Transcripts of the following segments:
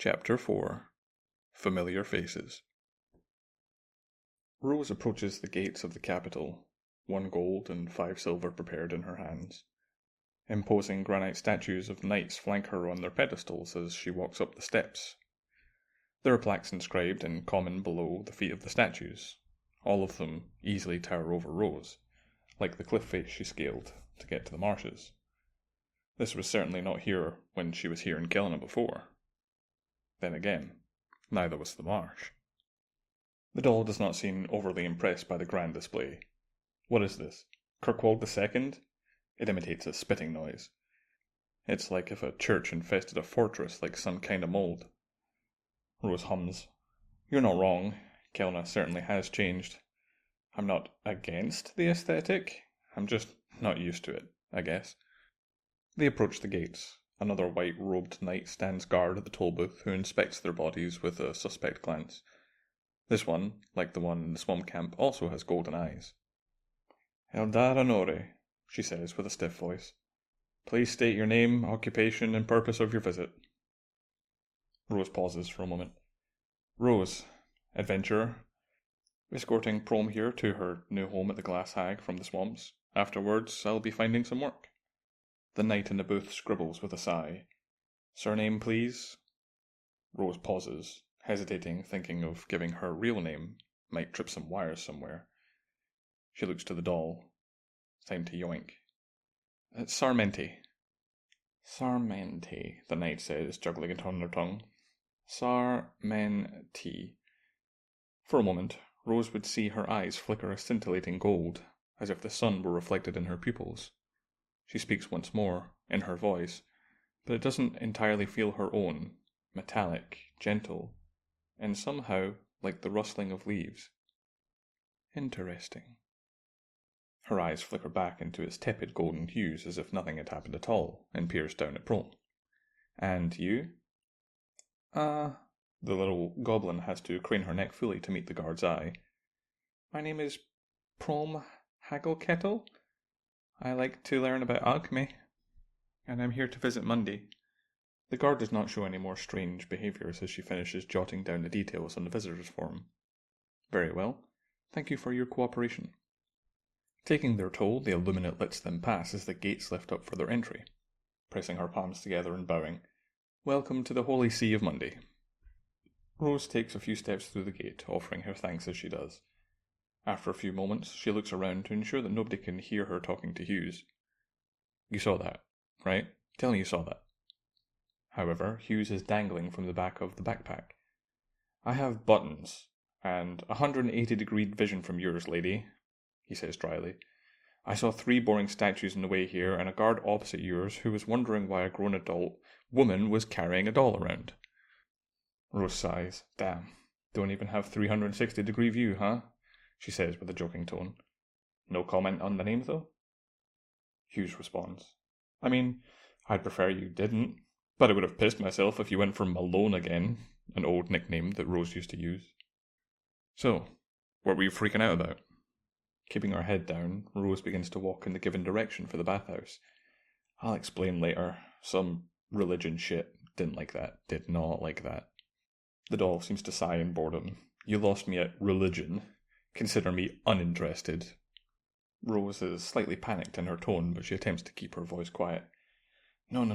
Chapter 4 Familiar Faces. Rose approaches the gates of the capital, 1 gold and 5 silver prepared in her hands. Imposing granite statues of knights flank her on their pedestals as she walks up the steps. There are plaques inscribed in common below the feet of the statues. All of them easily tower over Rose, like the cliff face she scaled to get to the marshes. This was certainly not here when she was here in Kelowna before. Then again, neither was the marsh. The doll does not seem overly impressed by the grand display. What is this? Kirkwald II? It imitates a spitting noise. It's like if a church infested a fortress like some kind of mold. Rose hums. You're not wrong. Kelowna certainly has changed. I'm not against the aesthetic. I'm just not used to it, I guess. They approach the gates. Another white-robed knight stands guard at the toll booth who inspects their bodies with a suspect glance. This one, like the one in the swamp camp, also has golden eyes. Eldar Honore, she says with a stiff voice. Please state your name, occupation, and purpose of your visit. Rose pauses for a moment. Rose, adventurer. Escorting Prom here to her new home at the Glass Hag from the swamps. Afterwards, I'll be finding some work. The knight in the booth scribbles with a sigh. Surname, please? Rose pauses, hesitating, thinking of giving her real name. Might trip some wires somewhere. She looks to the doll. Time to yoink. Sarmenti. Sarmenti, the knight says, juggling it on her tongue. Sarmenti. For a moment, Rose would see her eyes flicker a scintillating gold, as if the sun were reflected in her pupils. She speaks once more, in her voice, but it doesn't entirely feel her own, metallic, gentle, and somehow like the rustling of leaves. Interesting. Her eyes flicker back into its tepid golden hues as if nothing had happened at all, and peers down at Prom. And you? The little goblin has to crane her neck fully to meet the guard's eye. My name is Prom Hagglecettle. I like to learn about alchemy, and I'm here to visit Monday. The guard does not show any more strange behaviours as she finishes jotting down the details on the visitor's form. Very well. Thank you for your cooperation. Taking their toll, the illuminate lets them pass as the gates lift up for their entry. Pressing her palms together and bowing, Welcome to the Holy See of Monday. Rose takes a few steps through the gate, offering her thanks as she does. After a few moments, she looks around to ensure that nobody can hear her talking to Hughes. You saw that, right? Tell me you saw that. However, Hughes is dangling from the back of the backpack. I have buttons, and 180-degree vision from yours, lady, he says dryly. I saw 3 boring statues in the way here, and a guard opposite yours who was wondering why a grown adult woman was carrying a doll around. Rose sighs. Damn, don't even have 360-degree view, huh? She says with a joking tone. No comment on the name, though? Hughes responds. I mean, I'd prefer you didn't, but I would have pissed myself if you went for Malone again, an old nickname that Rose used to use. So, what were you freaking out about? Keeping her head down, Rose begins to walk in the given direction for the bathhouse. I'll explain later. Some religion shit. Didn't like that. Did not like that. The doll seems to sigh in boredom. You lost me at religion. Consider me uninterested. Rose is slightly panicked in her tone, but she attempts to keep her voice quiet. No,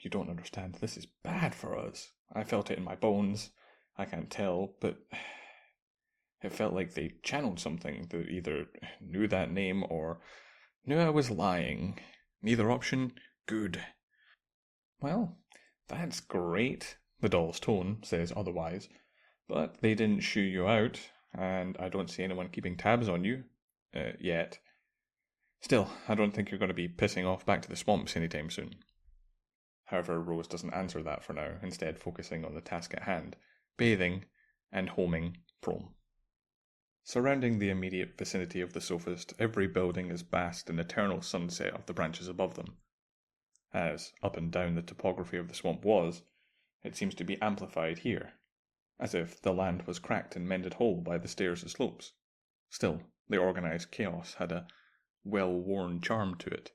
you don't understand. This is bad for us. I felt it in my bones. I can't tell, but it felt like they channeled something that either knew that name or knew I was lying. Neither option, good. Well, that's great. The doll's tone says otherwise. But they didn't shoo you out, and I don't see anyone keeping tabs on you. Yet. Still, I don't think you're going to be pissing off back to the swamps anytime soon. However, Rose doesn't answer that for now, instead focusing on the task at hand, bathing and homing Prom. Surrounding the immediate vicinity of the sophist, every building is basked in eternal sunset of the branches above them. As up and down the topography of the swamp was, it seems to be amplified here, as if the land was cracked and mended whole by the stairs and slopes. Still, the organized chaos had a well-worn charm to it.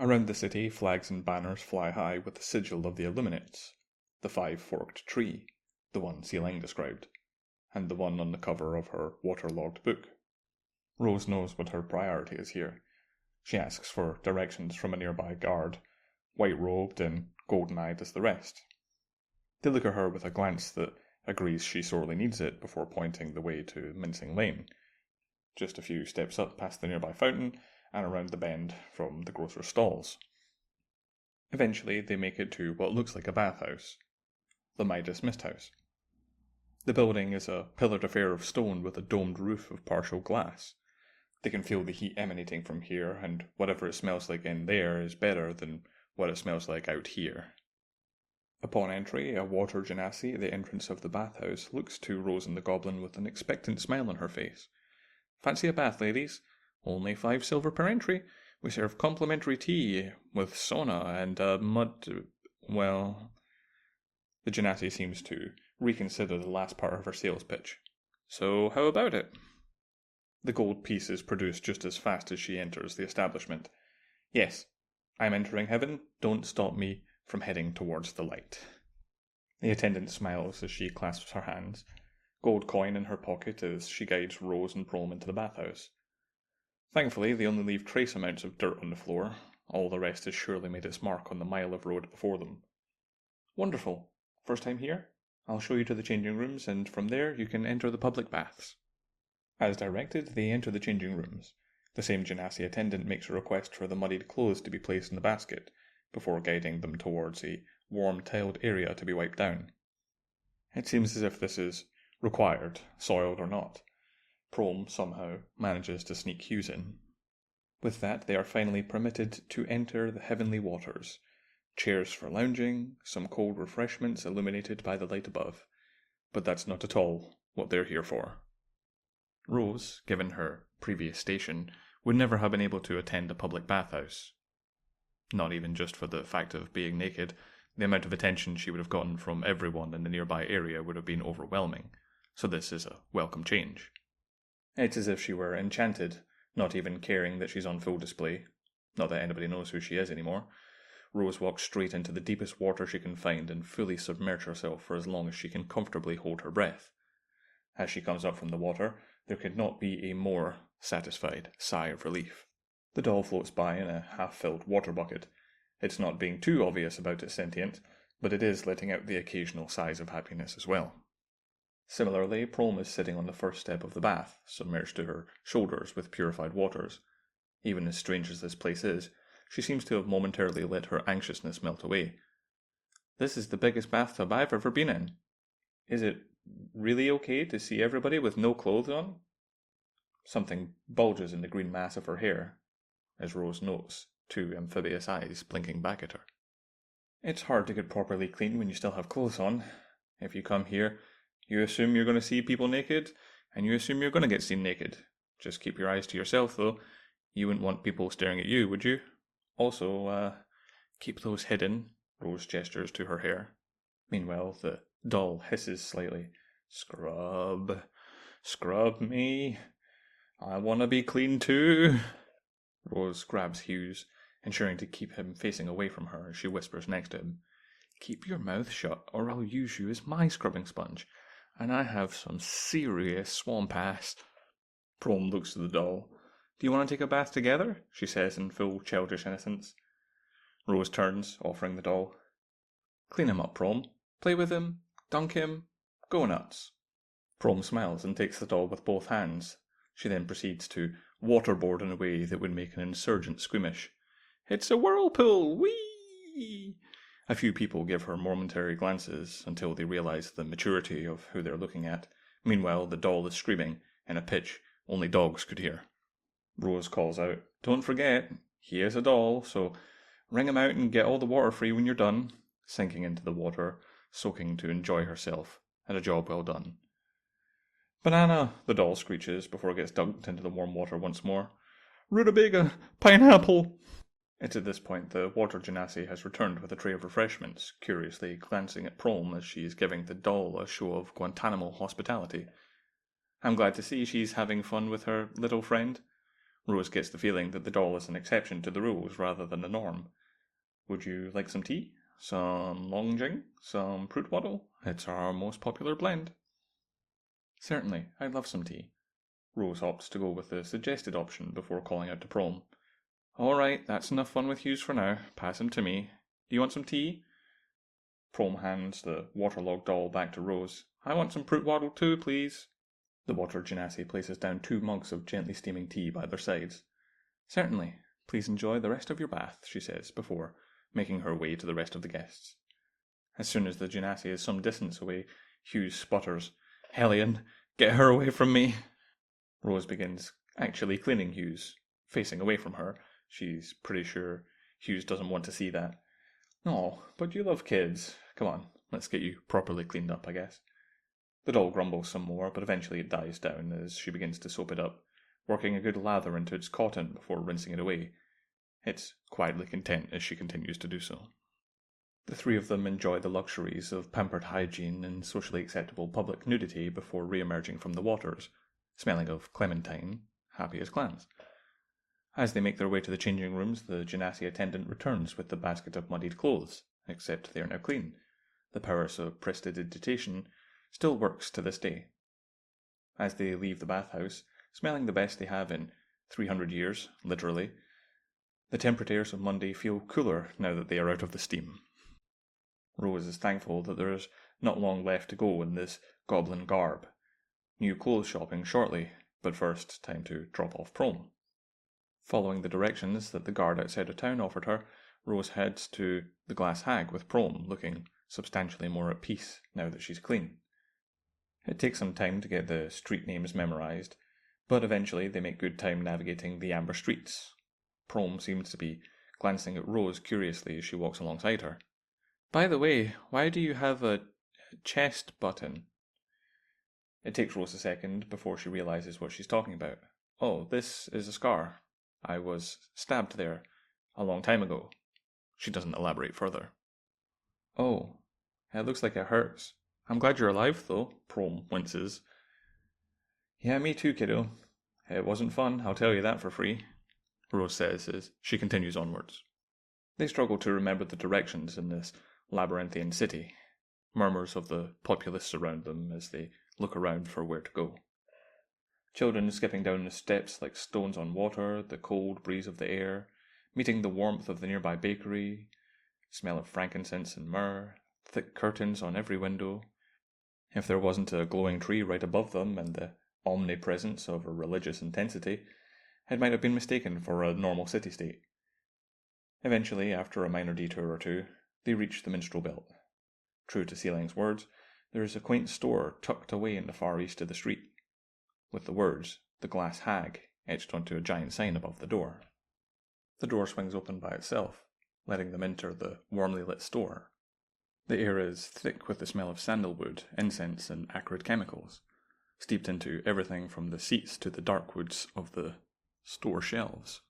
Around the city, flags and banners fly high with the sigil of the Illuminates, the 5-forked tree, the one Sealang described, and the one on the cover of her waterlogged book. Rose knows what her priority is here. She asks for directions from a nearby guard, white-robed and golden-eyed as the rest. They look at her with a glance that agrees she sorely needs it before pointing the way to Mincing Lane, just a few steps up past the nearby fountain and around the bend from the grocer's stalls. Eventually, they make it to what looks like a bathhouse, the Midas Mist House. The building is a pillared affair of stone with a domed roof of partial glass. They can feel the heat emanating from here, and whatever it smells like in there is better than what it smells like out here. Upon entry, a water genasi at the entrance of the bathhouse looks to Rose and the Goblin with an expectant smile on her face. "Fancy a bath, ladies? Only 5 silver per entry. We serve complimentary tea with sauna and mud... well..." The genasi seems to reconsider the last part of her sales pitch. "So how about it?" The gold piece is produced just as fast as she enters the establishment. "Yes, I'm entering heaven. Don't stop me from heading towards the light." The attendant smiles as she clasps her hands, gold coin in her pocket as she guides Rose and Prom into the bathhouse. Thankfully, they only leave trace amounts of dirt on the floor. All the rest has surely made its mark on the mile of road before them. "Wonderful. First time here? I'll show you to the changing rooms, and from there you can enter the public baths." As directed, they enter the changing rooms. The same genasi attendant makes a request for the muddied clothes to be placed in the basket, before guiding them towards a warm tiled area to be wiped down. It seems as if this is required, soiled or not. Prom somehow manages to sneak hues in. With that, they are finally permitted to enter the heavenly waters. Chairs for lounging, some cold refreshments illuminated by the light above. But that's not at all what they're here for. Rose, given her previous station, would never have been able to attend a public bathhouse. Not even just for the fact of being naked. The amount of attention she would have gotten from everyone in the nearby area would have been overwhelming, so this is a welcome change. It's as if she were enchanted, not even caring that she's on full display. Not that anybody knows who she is anymore. Rose walks straight into the deepest water she can find and fully submerge herself for as long as she can comfortably hold her breath. As she comes up from the water, there could not be a more satisfied sigh of relief. The doll floats by in a half-filled water bucket. It's not being too obvious about its sentience, but it is letting out the occasional sighs of happiness as well. Similarly, Prom is sitting on the first step of the bath, submerged to her shoulders with purified waters. Even as strange as this place is, she seems to have momentarily let her anxiousness melt away. "This is the biggest bathtub I've ever been in. Is it really okay to see everybody with no clothes on?" Something bulges in the green mass of her hair, as Rose notes 2 amphibious eyes blinking back at her. "It's hard to get properly clean when you still have clothes on. If you come here, you assume you're going to see people naked, and you assume you're going to get seen naked. Just keep your eyes to yourself, though. You wouldn't want people staring at you, would you? Also, keep those hidden." Rose gestures to her hair. Meanwhile, the doll hisses slightly. "Scrub. Scrub me. I want to be clean too." Rose grabs Hughes, ensuring to keep him facing away from her as she whispers next to him. "Keep your mouth shut, or I'll use you as my scrubbing sponge. And I have some serious swamp ass." Prom looks at the doll. "Do you want to take a bath together?" she says in full childish innocence. Rose turns, offering the doll. "Clean him up, Prom. Play with him. Dunk him. Go nuts." Prom smiles and takes the doll with both hands. She then proceeds to waterboard in a way that would make an insurgent squeamish. "It's a whirlpool! Whee!" A few people give her momentary glances until they realize the maturity of who they're looking at. Meanwhile, the doll is screaming in a pitch only dogs could hear. Rose calls out, "Don't forget, he is a doll, so wring him out and get all the water free when you're done," sinking into the water, soaking to enjoy herself, and a job well done. "Banana," the doll screeches before it gets dunked into the warm water once more. "Rutabaga, pineapple." It's at this point the water genasi has returned with a tray of refreshments, curiously glancing at Prom as she is giving the doll a show of Guantanamo hospitality. I'm glad to see she's having fun with her little friend. Rose gets the feeling that the doll is an exception to the rules rather than the norm. "Would you like some tea?" some Longjing, some fruit waddle. It's our most popular blend. Certainly, I'd love some tea. Rose opts to go with the suggested option before calling out to Prom. All right, that's enough fun with Hughes for now. Pass him to me. You want some tea? Prom hands the waterlogged doll back to Rose. I want some fruit waddle too, please. The water genasi places down 2 mugs of gently steaming tea by their sides. Certainly. Please enjoy the rest of your bath, she says, before making her way to the rest of the guests. As soon as the genasi is some distance away, Hughes sputters, Hellion, get her away from me. Rose begins actually cleaning Hughes, facing away from her. She's pretty sure Hughes doesn't want to see that. Oh, but you love kids. Come on, let's get you properly cleaned up, I guess. The doll grumbles some more, but eventually it dies down as she begins to soap it up, working a good lather into its cotton before rinsing it away. It's quietly content as she continues to do so. The 3 of them enjoy the luxuries of pampered hygiene and socially acceptable public nudity before re-emerging from the waters, smelling of clementine, happy as clams. As they make their way to the changing rooms, the genasi attendant returns with the basket of muddied clothes, except they are now clean. The powers of prestidigitation still works to this day. As they leave the bathhouse, smelling the best they have in 300 years, literally, the temperate airs of Monday feel cooler now that they are out of the steam. Rose is thankful that there is not long left to go in this goblin garb. New clothes shopping shortly, but first time to drop off Prom. Following the directions that the guard outside of town offered her, Rose heads to the Glass Hag with Prom, looking substantially more at peace now that she's clean. It takes some time to get the street names memorized, but eventually they make good time navigating the amber streets. Prom seems to be glancing at Rose curiously as she walks alongside her. By the way, why do you have a chest button? It takes Rose a second before she realizes what she's talking about. Oh, this is a scar. I was stabbed there a long time ago. She doesn't elaborate further. Oh, it looks like it hurts. I'm glad you're alive, though, Prom winces. Yeah, me too, kiddo. It wasn't fun, I'll tell you that for free, Rose says as she continues onwards. They struggle to remember the directions in this labyrinthian city. Murmurs of the populace surround them as they look around for where to go. Children skipping down the steps like stones on water, the cold breeze of the air, meeting the warmth of the nearby bakery, smell of frankincense and myrrh, thick curtains on every window. If there wasn't a glowing tree right above them and the omnipresence of a religious intensity, it might have been mistaken for a normal city-state. Eventually, after a minor detour or two, they reach the minstrel belt. True to Sealing's words, there is a quaint store tucked away in the far east of the street, with the words, "The Glass Hag," etched onto a giant sign above the door. The door swings open by itself, letting them enter the warmly lit store. The air is thick with the smell of sandalwood, incense, and acrid chemicals, steeped into everything from the seats to the dark woods of the store shelves.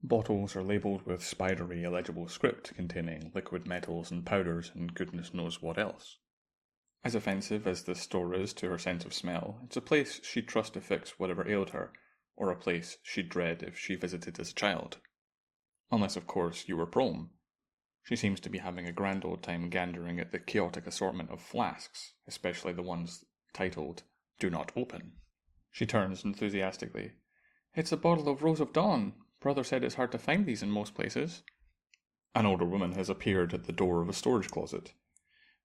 Bottles are labelled with spidery, illegible script containing liquid metals and powders and goodness knows what else. As offensive as this store is to her sense of smell, it's a place she'd trust to fix whatever ailed her, or a place she'd dread if she visited as a child. Unless, of course, you were Prom. She seems to be having a grand old time gandering at the chaotic assortment of flasks, especially the ones titled, "Do Not Open." She turns enthusiastically. "It's a bottle of Rose of Dawn. Brother said it's hard to find these in most places." An older woman has appeared at the door of a storage closet.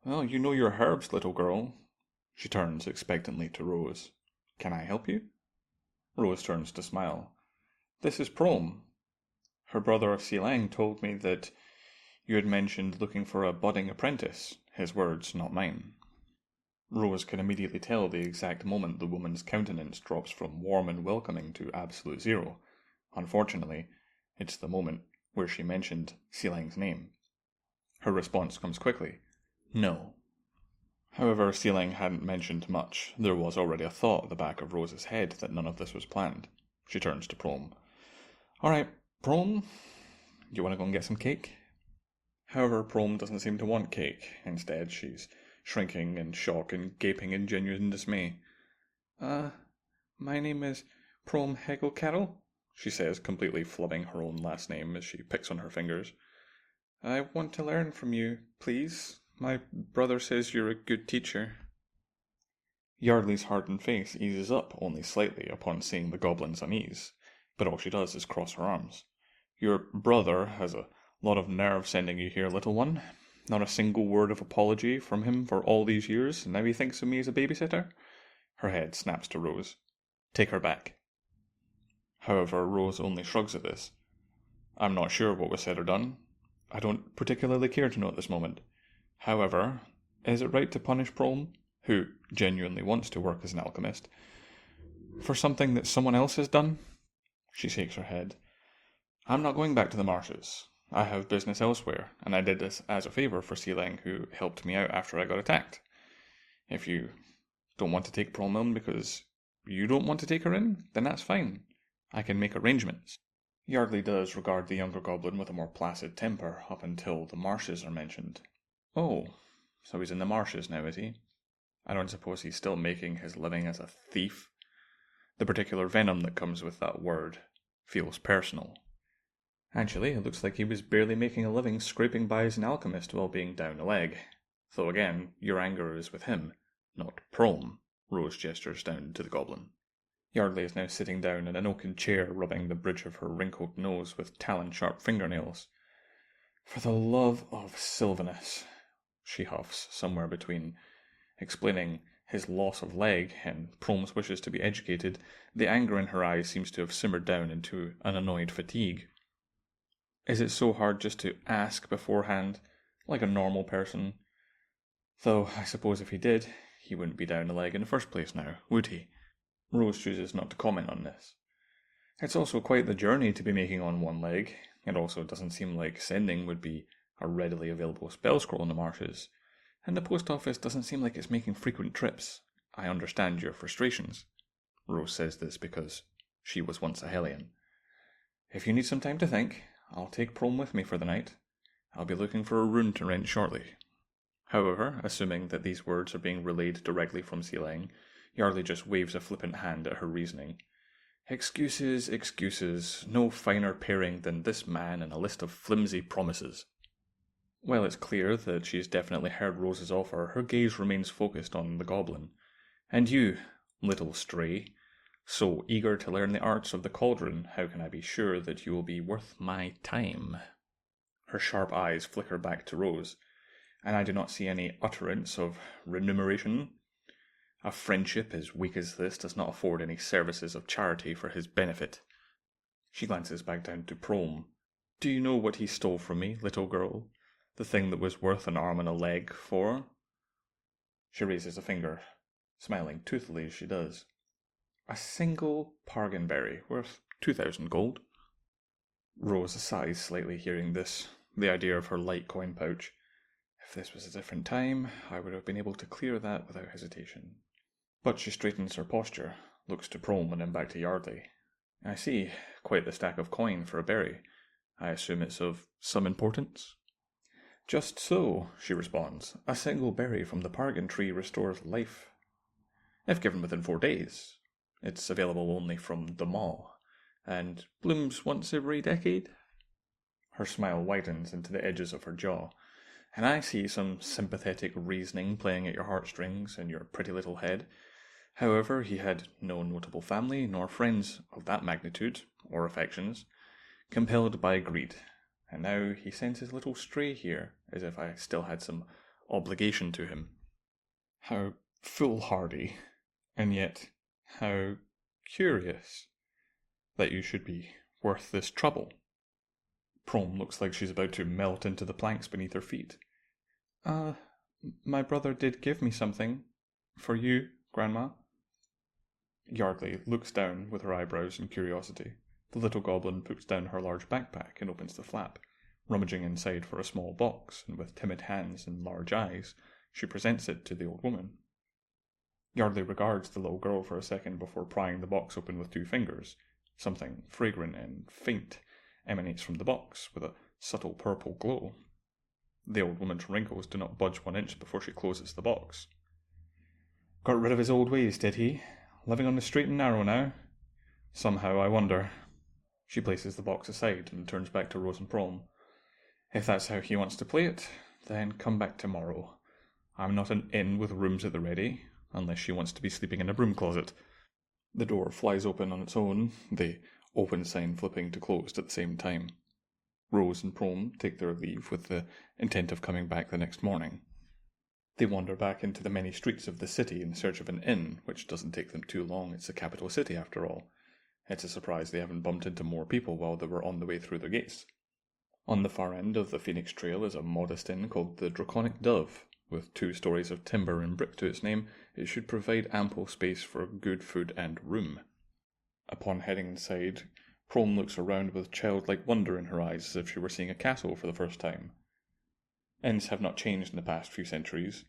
"Well, you know your herbs, little girl." She turns expectantly to Rose. "Can I help you?" Rose turns to smile. "This is Prom. Her brother Sealang told me that you had mentioned looking for a budding apprentice. His words, not mine." Rose can immediately tell the exact moment the woman's countenance drops from warm and welcoming to absolute zero. Unfortunately, it's the moment where she mentioned Sealang's name. Her response comes quickly. No. However, Sealang hadn't mentioned much. There was already a thought at the back of Rose's head that none of this was planned. She turns to Prom. "Alright, Prom, you want to go and get some cake?" However, Prom doesn't seem to want cake. Instead, she's shrinking in shock and gaping in genuine dismay. My name is Prom Hegel Carroll," she says, completely flubbing her own last name as she picks on her fingers. I want to learn from you, please. My brother says you're a good teacher. Yardley's hardened face eases up only slightly upon seeing the goblin's unease, but all she does is cross her arms. Your brother has a lot of nerve sending you here, little one. Not a single word of apology from him for all these years, and now he thinks of me as a babysitter? Her head snaps to Rose. Take her back. However, Rose only shrugs at this. I'm not sure what was said or done. I don't particularly care to know at this moment. However, is it right to punish Prome, who genuinely wants to work as an alchemist, for something that someone else has done? She shakes her head. I'm not going back to the marshes. I have business elsewhere, and I did this as a favour for Sealang, who helped me out after I got attacked. If you don't want to take Prome in because you don't want to take her in, then that's fine. I can make arrangements. Yardley does regard the younger goblin with a more placid temper up until the marshes are mentioned. Oh, so he's in the marshes now, is he? I don't suppose he's still making his living as a thief? The particular venom that comes with that word feels personal. Actually, it looks like he was barely making a living scraping by as an alchemist while being down a leg. Though again, your anger is with him, not Prome. Rose gestures down to the goblin. Yardley is now sitting down in an oaken chair, rubbing the bridge of her wrinkled nose with talon-sharp fingernails. For the love of Sylvanus, she huffs, somewhere between explaining his loss of leg and Prome's wishes to be educated. The anger in her eyes seems to have simmered down into an annoyed fatigue. Is it so hard just to ask beforehand, like a normal person? Though, I suppose if he did, he wouldn't be down a leg in the first place now, would he? Rose chooses not to comment on this. It's also quite the journey to be making on one leg. It also doesn't seem like sending would be a readily available spell scroll in the marshes. And the post office doesn't seem like it's making frequent trips. I understand your frustrations. Rose says this because she was once a Hellion. If you need some time to think, I'll take Prome with me for the night. I'll be looking for a room to rent shortly. However, assuming that these words are being relayed directly from Sealang, Yardley just waves a flippant hand at her reasoning. Excuses, excuses, no finer pairing than this man and a list of flimsy promises. While it's clear that she's definitely heard Rose's offer, her gaze remains focused on the goblin. And you, little stray, so eager to learn the arts of the cauldron, how can I be sure that you will be worth my time? Her sharp eyes flicker back to Rose, and I do not see any utterance of remuneration. A friendship as weak as this does not afford any services of charity for his benefit. She glances back down to Prome. Do you know what he stole from me, little girl? The thing that was worth an arm and a leg for? She raises a finger, smiling toothily as she does. A single pargan berry, worth 2,000 gold. Rose sighs slightly hearing this, the idea of her light coin pouch. If this was a different time, I would have been able to clear that without hesitation. But she straightens her posture, looks to Prome and then back to Yardley. I see, quite the stack of coin for a berry. I assume it's of some importance? Just so, she responds. A single berry from the pargan tree restores life, if given within 4 days. It's available only from the maw, and blooms once every decade. Her smile widens into the edges of her jaw, and I see some sympathetic reasoning playing at your heartstrings in your pretty little head. However, he had no notable family, nor friends of that magnitude, or affections, compelled by greed, and now he sends his little stray here, as if I still had some obligation to him. How foolhardy, and yet how curious that you should be worth this trouble. Prome looks like she's about to melt into the planks beneath her feet. My brother did give me something. For you, Grandma. Yardley looks down with her eyebrows in curiosity. The little goblin puts down her large backpack and opens the flap, rummaging inside for a small box, and with timid hands and large eyes, she presents it to the old woman. Yardley regards the little girl for a second before prying the box open with 2 fingers. Something fragrant and faint emanates from the box, with a subtle purple glow. The old woman's wrinkles do not budge 1 inch before she closes the box. Got rid of his old ways, did he? Living on the straight and narrow now? Somehow, I wonder. She places the box aside and turns back to Rose and Prome. If that's how he wants to play it, then come back tomorrow. I'm not an inn with rooms at the ready, unless she wants to be sleeping in a broom closet. The door flies open on its own, the open sign flipping to closed at the same time. Rose and Prom take their leave with the intent of coming back the next morning. They wander back into the many streets of the city in search of an inn, which doesn't take them too long. It's the capital city after all. It's a surprise they haven't bumped into more people while they were on the way through their gates. On the far end of the Phoenix Trail is a modest inn called the Draconic Dove. With 2 stories of timber and brick to its name, it should provide ample space for good food and room. Upon heading inside, Prom looks around with childlike wonder in her eyes as if she were seeing a castle for the first time. Inns have not changed in the past few centuries.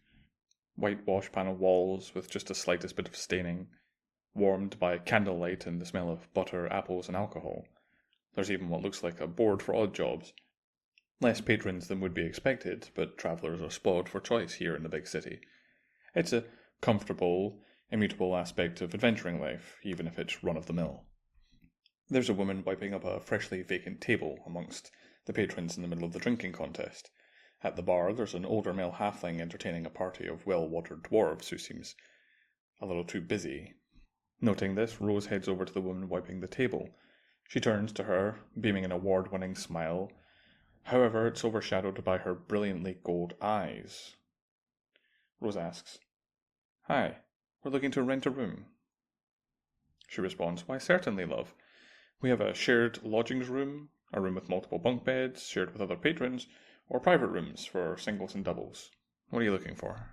Whitewash panel walls with just the slightest bit of staining, warmed by candlelight and the smell of butter, apples, and alcohol. There's even what looks like a board for odd jobs. Less patrons than would be expected, but travellers are spoiled for choice here in the big city. It's a comfortable, immutable aspect of adventuring life, even if it's run-of-the-mill. There's a woman wiping up a freshly vacant table amongst the patrons in the middle of the drinking contest. At the bar, there's an older male halfling entertaining a party of well-watered dwarves who seems a little too busy. Noting this, Rose heads over to the woman wiping the table. She turns to her, beaming an award-winning smile. However, it's overshadowed by her brilliantly gold eyes. Rose asks, "Hi, we're looking to rent a room." She responds, "Why, certainly, love. We have a shared lodgings room, a room with multiple bunk beds, shared with other patrons, or private rooms for singles and doubles. What are you looking for?"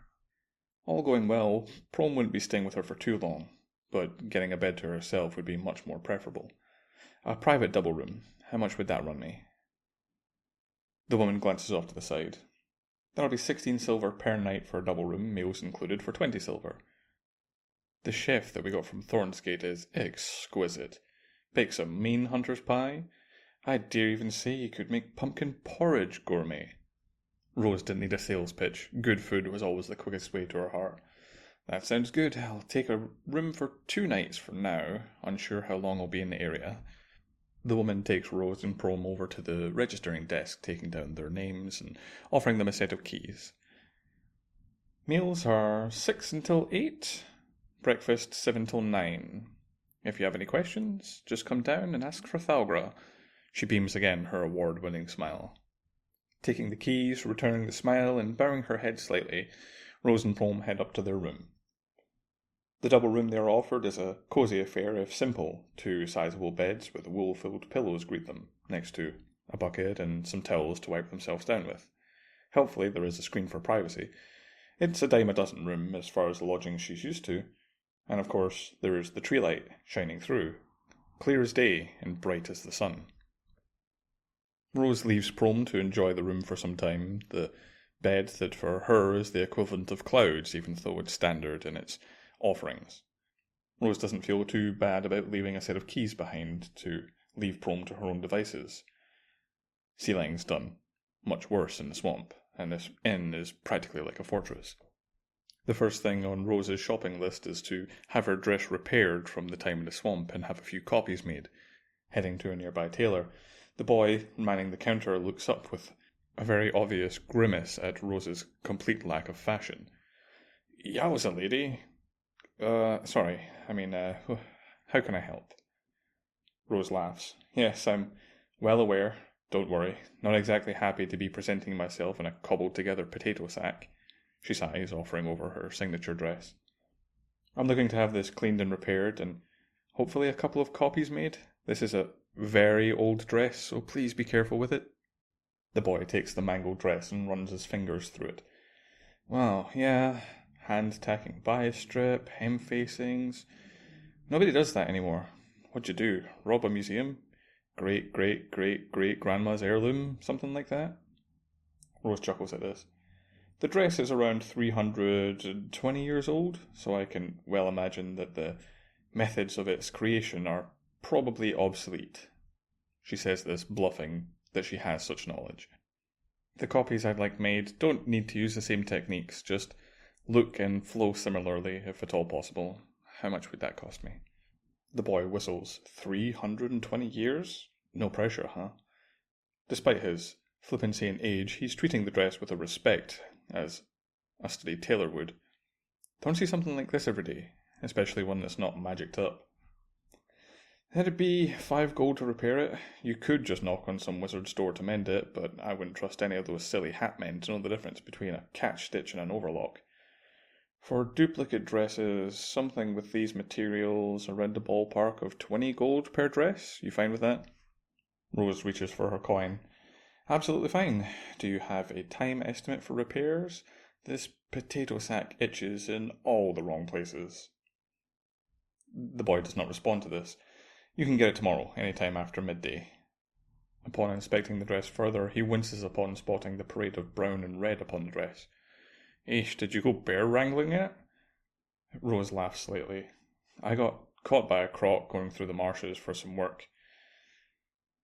All going well, Prom wouldn't be staying with her for too long, but getting a bed to herself would be much more preferable. A private double room, how much would that run me? The woman glances off to the side. That'll be 16 silver per night for a double room, meals included, for 20 silver. The chef that we got from Thornsgate is exquisite. Bakes a mean hunter's pie. I dare even say he could make pumpkin porridge gourmet. Rose didn't need a sales pitch. Good food was always the quickest way to her heart. That sounds good. I'll take a room for 2 nights for now, unsure how long I'll be in the area. The woman takes Rose and Prom over to the registering desk, taking down their names and offering them a set of keys. Meals are 6 until 8, breakfast 7 till 9. If you have any questions, just come down and ask for Thalgra. She beams again her award-winning smile. Taking the keys, returning the smile, and bowing her head slightly, Rose and Prom head up to their room. The double room they are offered is a cosy affair, if simple. 2 sizable beds with wool-filled pillows greet them, next to a bucket and some towels to wipe themselves down with. Helpfully, there is a screen for privacy. It's a dime a dozen room as far as the lodgings she's used to. And of course, there is the tree light shining through, clear as day and bright as the sun. Rose leaves Prom to enjoy the room for some time, the bed that for her is the equivalent of clouds, even though it's standard in its offerings. Rose doesn't feel too bad about leaving a set of keys behind to leave Prom to her own devices. Sea Liang's done much worse in the swamp, and this inn is practically like a fortress. The first thing on Rose's shopping list is to have her dress repaired from the time in the swamp and have a few copies made. Heading to a nearby tailor, the boy manning the counter looks up with a very obvious grimace at Rose's complete lack of fashion. "Yowza, lady. Sorry, how can I help?" Rose laughs. "Yes, I'm well aware. Don't worry. Not exactly happy to be presenting myself in a cobbled-together potato sack." She sighs, offering over her signature dress. "I'm looking to have this cleaned and repaired, and hopefully a couple of copies made. This is a very old dress, so please be careful with it." The boy takes the mangled dress and runs his fingers through it. "Well, yeah, hand-tacking bias strip, hem facings. Nobody does that anymore. What'd you do? Rob a museum? Great-great-great-great-grandma's heirloom? Something like that?" Rose chuckles at this. "The dress is around 320 years old, so I can well imagine that the methods of its creation are probably obsolete." She says this, bluffing that she has such knowledge. "The copies I'd like made don't need to use the same techniques, just look and flow similarly, if at all possible. How much would that cost me?" The boy whistles. 320 years? No pressure, huh? Despite his Flippancy and age, he's treating the dress with a respect, as a studied tailor would. Don't see something like this every day, especially one that's not magicked up. It'd be 5 gold to repair it. You could just knock on some wizard's door to mend it, but I wouldn't trust any of those silly hat men to know the difference between a catch stitch and an overlock. For duplicate dresses, something with these materials around the ballpark of 20 gold per dress. You fine with that? Rose reaches for her coin. Absolutely fine. Do you have a time estimate for repairs? This potato sack itches in all the wrong places. The boy does not respond to this. You can get it tomorrow, any time after midday. Upon inspecting the dress further, he winces upon spotting the parade of brown and red upon the dress. Eesh, did you go bear wrangling it? Rose laughs slightly. I got caught by a croc going through the marshes for some work.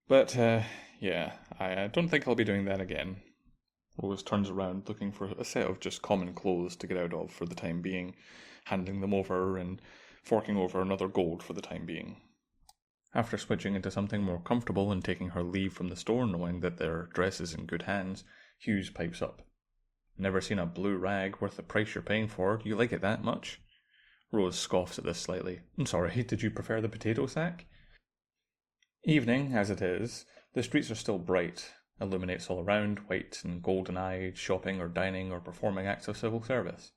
But, yeah, I don't think I'll be doing that again. Rose turns around, looking for a set of just common clothes to get out of for the time being, handing them over and forking over another gold for the time being. After switching into something more comfortable and taking her leave from the store knowing that their dress is in good hands, Hughes pipes up. Never seen a blue rag worth the price you're paying for. You like it that much? Rose scoffs at this slightly. I'm sorry, did you prefer the potato sack? Evening, as it is, the streets are still bright. Illuminates all around, white and golden-eyed, shopping or dining or performing acts of civil service.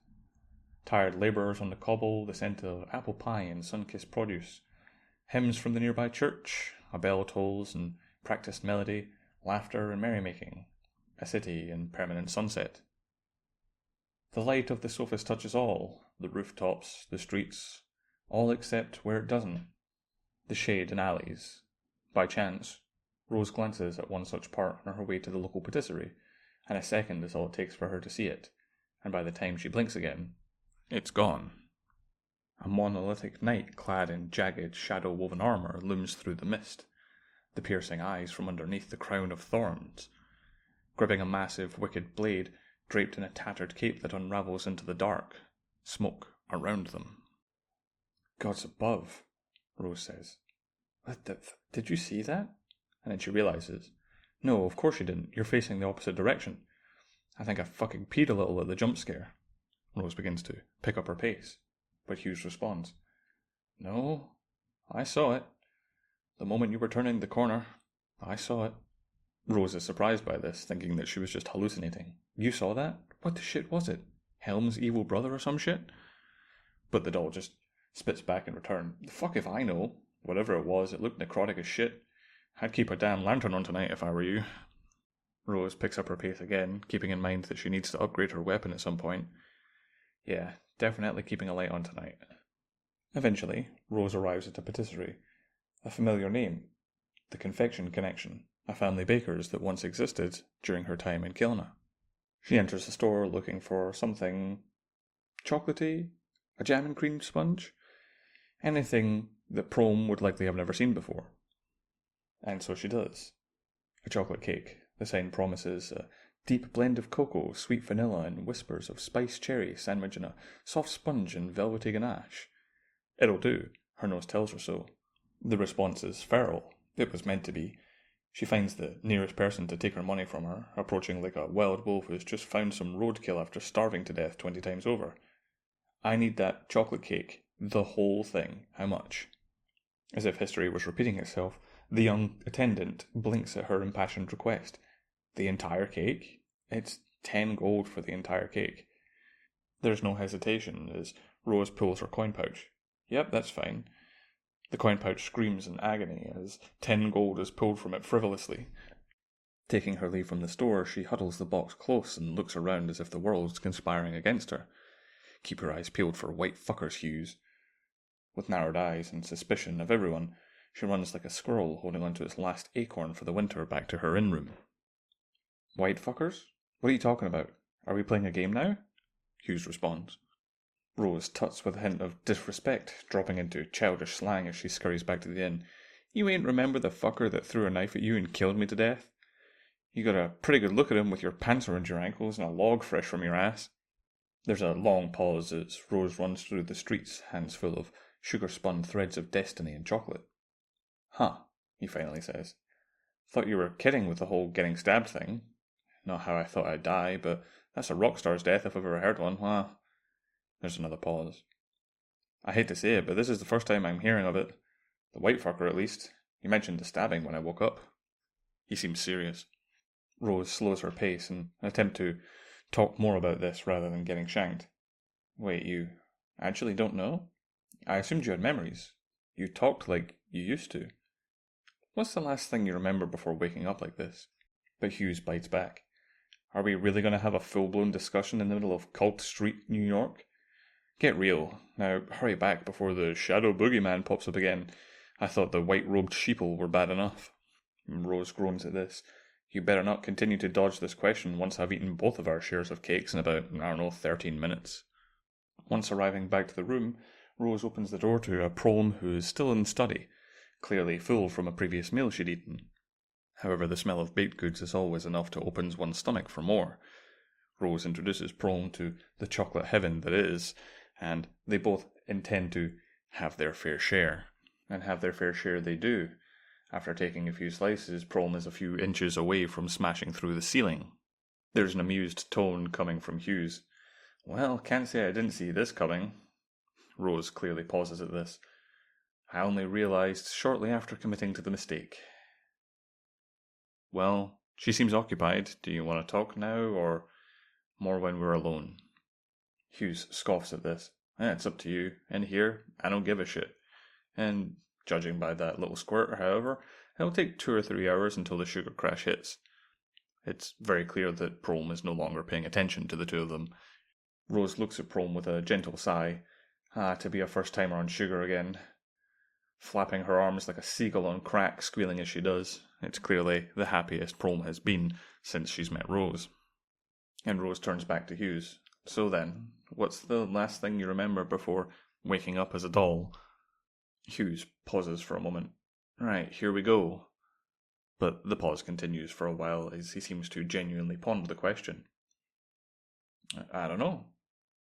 Tired labourers on the cobble, the scent of apple pie and sun-kissed produce. Hymns from the nearby church, a bell tolls and practised melody, laughter and merrymaking. A city in permanent sunset. The light of the sofas touches all, the rooftops, the streets, all except where it doesn't. The shade and alleys. By chance, Rose glances at one such part on her way to the local patisserie, and a second is all it takes for her to see it, and by the time she blinks again, it's gone. A monolithic knight clad in jagged, shadow-woven armour looms through the mist, the piercing eyes from underneath the crown of thorns, gripping a massive, wicked blade draped in a tattered cape that unravels into the dark, smoke around them. Gods above, Rose says. Did you see that? And then she realizes, no, of course you didn't. You're facing the opposite direction. I think I fucking peed a little at the jump scare. Rose begins to pick up her pace, but Hughes responds, no, I saw it. The moment you were turning the corner, I saw it. Rose is surprised by this, thinking that she was just hallucinating. You saw that? What the shit was it? Helm's evil brother or some shit? But the doll just spits back in return. The fuck if I know. Whatever it was, it looked necrotic as shit. I'd keep a damn lantern on tonight if I were you. Rose picks up her pace again, keeping in mind that she needs to upgrade her weapon at some point. Yeah, definitely keeping a light on tonight. Eventually, Rose arrives at a patisserie. A familiar name. The Confection Connection, a family baker's that once existed during her time in Kilna. She enters the store looking for something chocolatey, a jam and cream sponge, anything that Prome would likely have never seen before. And so she does. A chocolate cake. The sign promises a deep blend of cocoa, sweet vanilla, and whispers of spiced cherry sandwiched in a soft sponge and velvety ganache. It'll do, her nose tells her so. The response is feral. It was meant to be. She finds the nearest person to take her money from her, approaching like a wild wolf who's just found some roadkill after starving to death 20 times over. I need that chocolate cake. The whole thing. How much? As if history was repeating itself, the young attendant blinks at her impassioned request. The entire cake? It's 10 gold for the entire cake. There's no hesitation as Rose pulls her coin pouch. Yep, that's fine. The coin pouch screams in agony as 10 gold is pulled from it frivolously. Taking her leave from the store, she huddles the box close and looks around as if the world's conspiring against her. Keep your eyes peeled for white fuckers, Hughes. With narrowed eyes and suspicion of everyone, she runs like a squirrel holding onto its last acorn for the winter back to her inn-room. White fuckers? What are you talking about? Are we playing a game now? Hughes responds. Rose tuts with a hint of disrespect, dropping into childish slang as she scurries back to the inn. You ain't remember the fucker that threw a knife at you and killed me to death? You got a pretty good look at him with your pants around your ankles and a log fresh from your ass. There's a long pause as Rose runs through the streets, hands full of sugar-spun threads of destiny and chocolate. Huh, he finally says. Thought you were kidding with the whole getting stabbed thing. not how I thought I'd die, but that's a rock star's death if I've ever heard one. Well, there's another pause. I hate to say it, but this is the first time I'm hearing of it. The white fucker, at least. He mentioned the stabbing when I woke up. He seems serious. Rose slows her pace in an attempt to talk more about this rather than getting shanked. Wait, you actually don't know? I assumed you had memories. You talked like you used to. What's the last thing you remember before waking up like this? But Hughes bites back. Are we really going to have a full-blown discussion in the middle of Cult Street, New York? Get real. Now, hurry back before the shadow boogeyman pops up again. I thought the white-robed sheeple were bad enough. Rose groans at this. You better not continue to dodge this question once I've eaten both of our shares of cakes in about, 13 minutes. Once arriving back to the room, Rose opens the door to a Prolm who is still in study, clearly full from a previous meal she'd eaten. However, the smell of baked goods is always enough to open one's stomach for more. Rose introduces Prolm to the chocolate heaven that is, and they both intend to have their fair share. And have their fair share they do. After taking a few slices, Prolm is a few inches away from smashing through the ceiling. There's an amused tone coming from Hughes. Well, can't say I didn't see this coming. Rose clearly pauses at this. I only realised shortly after committing to the mistake. Well, she seems occupied. Do you want to talk now, or more when we're alone? Hughes scoffs at this. It's up to you. In here, I don't give a shit. And judging by that little squirt, however, it'll take 2 or 3 hours until the sugar crash hits. It's very clear that Prolm is no longer paying attention to the two of them. Rose looks at Prolm with a gentle sigh. To be a first-timer on sugar again. Flapping her arms like a seagull on crack, squealing as she does. It's clearly the happiest Prolm has been since she's met Rose. And Rose turns back to Hughes. So then, what's the last thing you remember before waking up as a doll? Hughes pauses for a moment. Right, here we go. But the pause continues for a while as he seems to genuinely ponder the question. I don't know.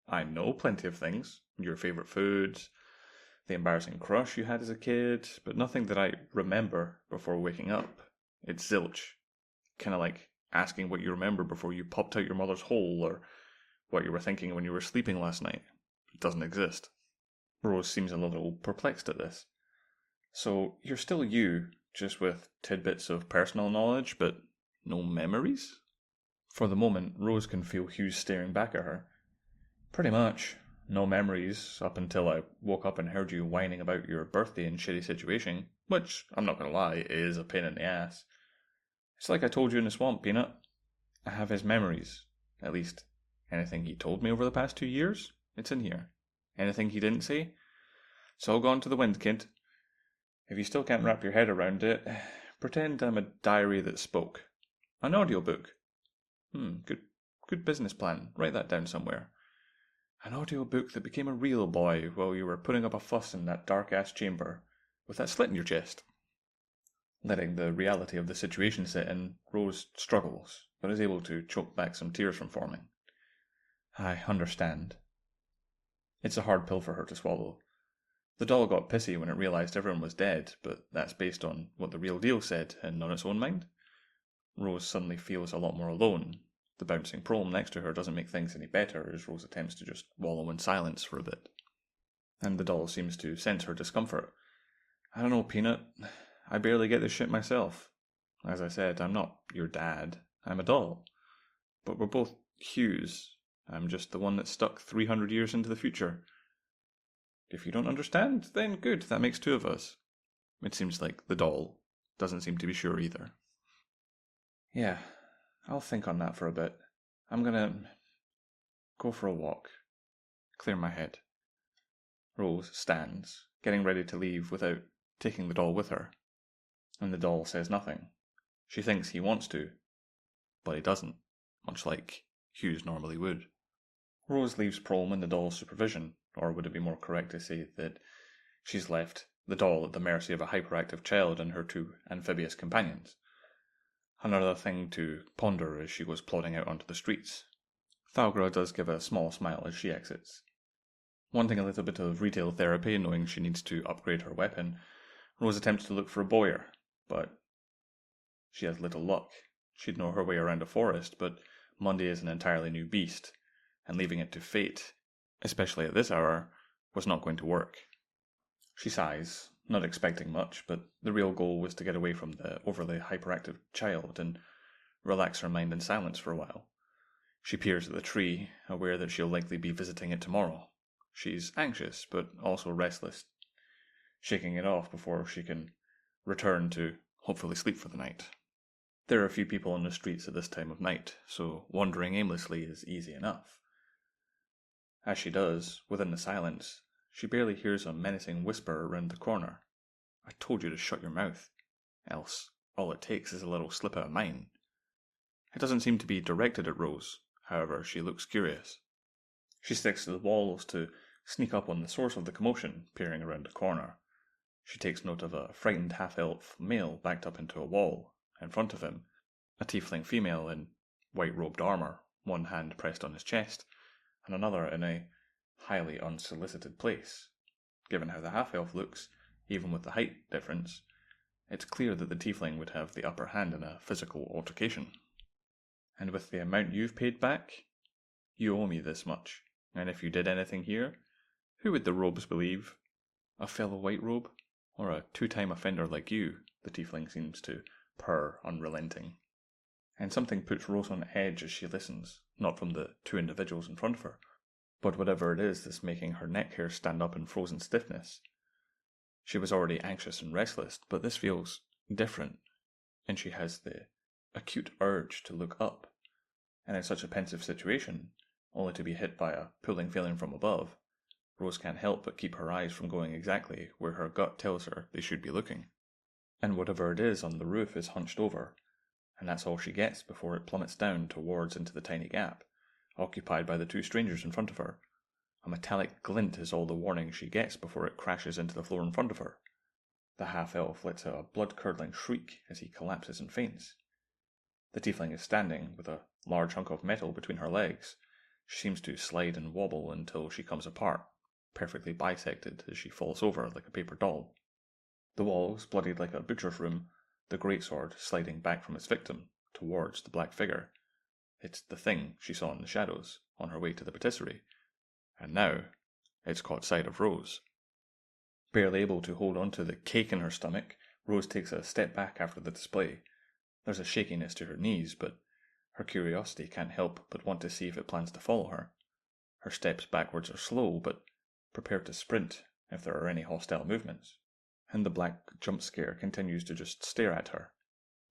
I know plenty of things. Your favourite foods, the embarrassing crush you had as a kid, but nothing that I remember before waking up. It's zilch. Kind of like asking what you remember before you popped out your mother's hole, or what you were thinking when you were sleeping last night. It doesn't exist. Rose seems a little perplexed at this. So, you're still you, just with tidbits of personal knowledge, but no memories? For the moment, Rose can feel Hughes staring back at her. Pretty much. No memories up until I woke up and heard you whining about your birthday and shitty situation, which, I'm not gonna lie, is a pain in the ass. It's like I told you in the swamp, Peanut. I have his memories. At least, anything he told me over the past 2 years, it's in here. Anything he didn't say, it's all gone to the wind, kid. If you still can't wrap your head around it, pretend I'm a diary that spoke. An audiobook. Good business plan. Write that down somewhere. An audiobook that became a real boy while you were putting up a fuss in that dark-ass chamber, with that slit in your chest. Letting the reality of the situation set in, Rose struggles, but is able to choke back some tears from forming. I understand. It's a hard pill for her to swallow. The doll got pissy when it realised everyone was dead, but that's based on what the real deal said and on its own mind. Rose suddenly feels a lot more alone. The bouncing Prolm next to her doesn't make things any better as Rose attempts to just wallow in silence for a bit. And the doll seems to sense her discomfort. I don't know, Peanut. I barely get this shit myself. As I said, I'm not your dad. I'm a doll. But we're both Hughes. I'm just the one that's stuck 300 years into the future. If you don't understand, then good, that makes 2 of us. It seems like the doll doesn't seem to be sure either. Yeah, I'll think on that for a bit. I'm gonna go for a walk. Clear my head. Rose stands, getting ready to leave without taking the doll with her. And the doll says nothing. She thinks he wants to, but he doesn't, much like Hughes normally would. Rose leaves Prolm in the doll's supervision, or would it be more correct to say that she's left the doll at the mercy of a hyperactive child and her 2 amphibious companions. Another thing to ponder as she goes plodding out onto the streets. Thalgra does give a small smile as she exits. Wanting a little bit of retail therapy, knowing she needs to upgrade her weapon, Rose attempts to look for a bowyer, but she has little luck. she'd know her way around a forest, but Monday is an entirely new beast, and leaving it to fate, especially at this hour, was not going to work. She sighs, not expecting much, but the real goal was to get away from the overly hyperactive child and relax her mind in silence for a while. She peers at the tree, aware that she'll likely be visiting it tomorrow. She's anxious, but also restless, shaking it off before she can return to hopefully sleep for the night. There are a few people on the streets at this time of night, so wandering aimlessly is easy enough. As she does, within the silence, she barely hears a menacing whisper around the corner. I told you to shut your mouth, else all it takes is a little slip out of mine. It doesn't seem to be directed at Rose, however, she looks curious. She sticks to the walls to sneak up on the source of the commotion, peering around the corner. She takes note of a frightened half-elf male backed up into a wall, in front of him, a tiefling female in white-robed armour, one hand pressed on his chest, and another in a highly unsolicited place. Given how the half-elf looks, even with the height difference, it's clear that the tiefling would have the upper hand in a physical altercation. And with the amount you've paid back, you owe me this much, and if you did anything here, who would the robes believe? A fellow white robe? Or a two-time offender like you? The tiefling seems to purr unrelenting. And something puts Rose on edge as she listens, not from the two individuals in front of her, but whatever it is that's making her neck hair stand up in frozen stiffness. She was already anxious and restless, but this feels different, and she has the acute urge to look up, and in such a pensive situation, only to be hit by a pulling feeling from above, Rose can't help but keep her eyes from going exactly where her gut tells her they should be looking. And whatever it is on the roof is hunched over, and that's all she gets before it plummets down towards into the tiny gap, occupied by the two strangers in front of her. A metallic glint is all the warning she gets before it crashes into the floor in front of her. The half-elf lets out a blood-curdling shriek as he collapses and faints. The tiefling is standing, with a large hunk of metal between her legs. She seems to slide and wobble until she comes apart, perfectly bisected as she falls over like a paper doll. The walls bloodied like a butcher's room, the greatsword sliding back from its victim, towards the black figure. It's the thing she saw in the shadows, on her way to the patisserie. And now, it's caught sight of Rose. Barely able to hold on to the cake in her stomach, Rose takes a step back after the display. There's a shakiness to her knees, but her curiosity can't help but want to see if it plans to follow her. Her steps backwards are slow, but prepared to sprint if there are any hostile movements. And the black jump scare continues to just stare at her.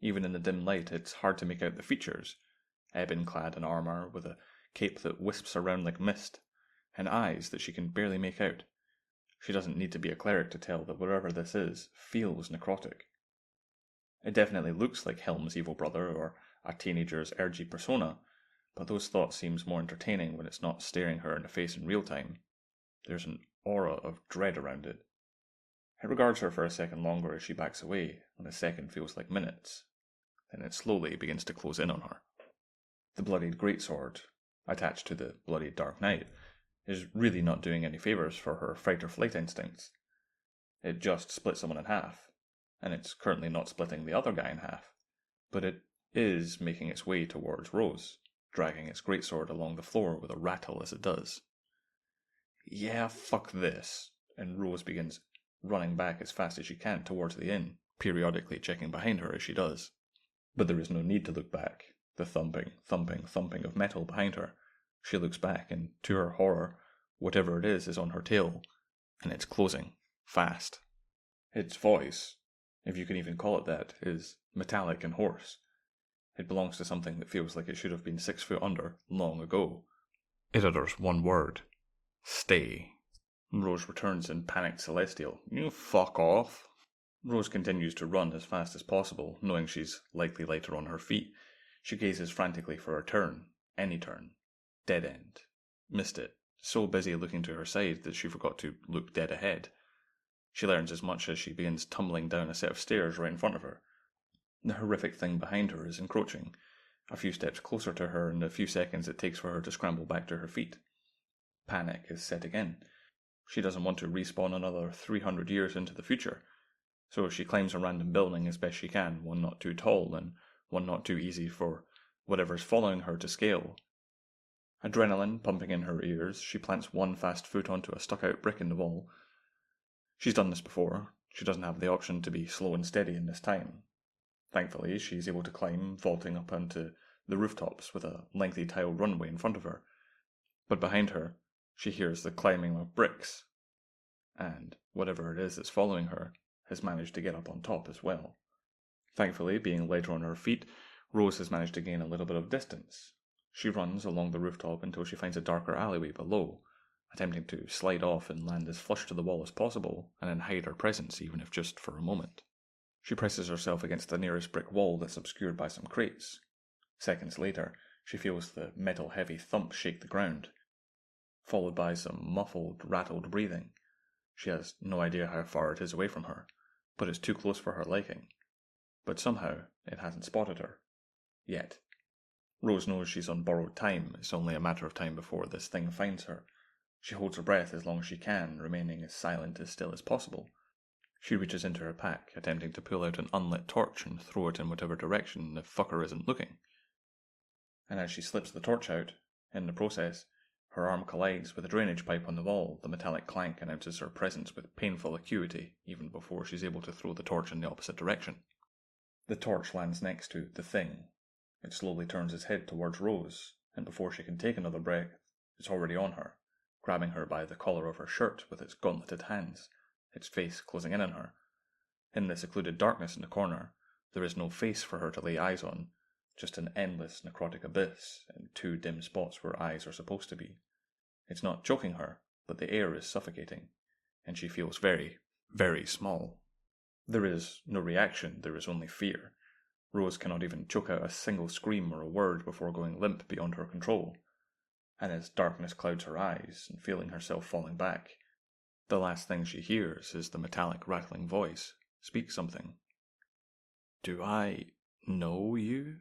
Even in the dim light, it's hard to make out the features. Ebon-clad in armour, with a cape that wisps around like mist, and eyes that she can barely make out. She doesn't need to be a cleric to tell that whatever this is feels necrotic. It definitely looks like Helm's evil brother or a teenager's ergy persona, but those thoughts seems more entertaining when it's not staring her in the face in real time. There's an aura of dread around it. It regards her for a second longer as she backs away, and a second feels like minutes. Then it slowly begins to close in on her. The bloodied greatsword, attached to the bloodied Dark Knight, is really not doing any favours for her fight-or-flight instincts. It just split someone in half, and it's currently not splitting the other guy in half, but it is making its way towards Rose, dragging its greatsword along the floor with a rattle as it does. Yeah, fuck this, and Rose begins running back as fast as she can towards the inn, periodically checking behind her as she does. But there is no need to look back. The thumping, thumping, thumping of metal behind her. She looks back, and to her horror, whatever it is on her tail, and it's closing, fast. Its voice, if you can even call it that, is metallic and hoarse. It belongs to something that feels like it should have been 6 foot under long ago. It utters one word. Stay. Rose returns in panicked celestial. You fuck off. Rose continues to run as fast as possible, knowing she's likely lighter on her feet. She gazes frantically for a turn. Any turn. Dead end. Missed it. So busy looking to her side that she forgot to look dead ahead. She learns as much as she begins tumbling down a set of stairs right in front of her. The horrific thing behind her is encroaching, a few steps closer to her in the few seconds it takes for her to scramble back to her feet. Panic is set again. She doesn't want to respawn another 300 years into the future, so she climbs a random building as best she can, one not too tall, and one not too easy for whatever's following her to scale. Adrenaline pumping in her ears, she plants one fast foot onto a stuck-out brick in the wall. She's done this before. She doesn't have the option to be slow and steady in this time. Thankfully, she's able to climb, vaulting up onto the rooftops with a lengthy tiled runway in front of her. But behind her, she hears the climbing of bricks, and whatever it is that's following her has managed to get up on top as well. Thankfully, being lighter on her feet, Rose has managed to gain a little bit of distance. She runs along the rooftop until she finds a darker alleyway below, attempting to slide off and land as flush to the wall as possible, and then hide her presence even if just for a moment. She presses herself against the nearest brick wall that's obscured by some crates. Seconds later, she feels the metal-heavy thump shake the ground, followed by some muffled, rattled breathing. She has no idea how far it is away from her, but it's too close for her liking. But somehow, it hasn't spotted her. Yet. Rose knows she's on borrowed time. It's only a matter of time before this thing finds her. She holds her breath as long as she can, remaining as silent as still as possible. She reaches into her pack, attempting to pull out an unlit torch and throw it in whatever direction the fucker isn't looking. And as she slips the torch out, in the process, her arm collides with a drainage pipe on the wall. The metallic clank announces her presence with painful acuity, even before she's able to throw the torch in the opposite direction. The torch lands next to the thing. It slowly turns its head towards Rose, and before she can take another breath, it's already on her, grabbing her by the collar of her shirt with its gauntleted hands, its face closing in on her. In the secluded darkness in the corner, there is no face for her to lay eyes on, just an endless necrotic abyss and two dim spots where eyes are supposed to be. It's not choking her, but the air is suffocating, and she feels very, very small. There is no reaction, there is only fear. Rose cannot even choke out a single scream or a word before going limp beyond her control. And as darkness clouds her eyes and feeling herself falling back, the last thing she hears is the metallic rattling voice speak something. "Do I know you?"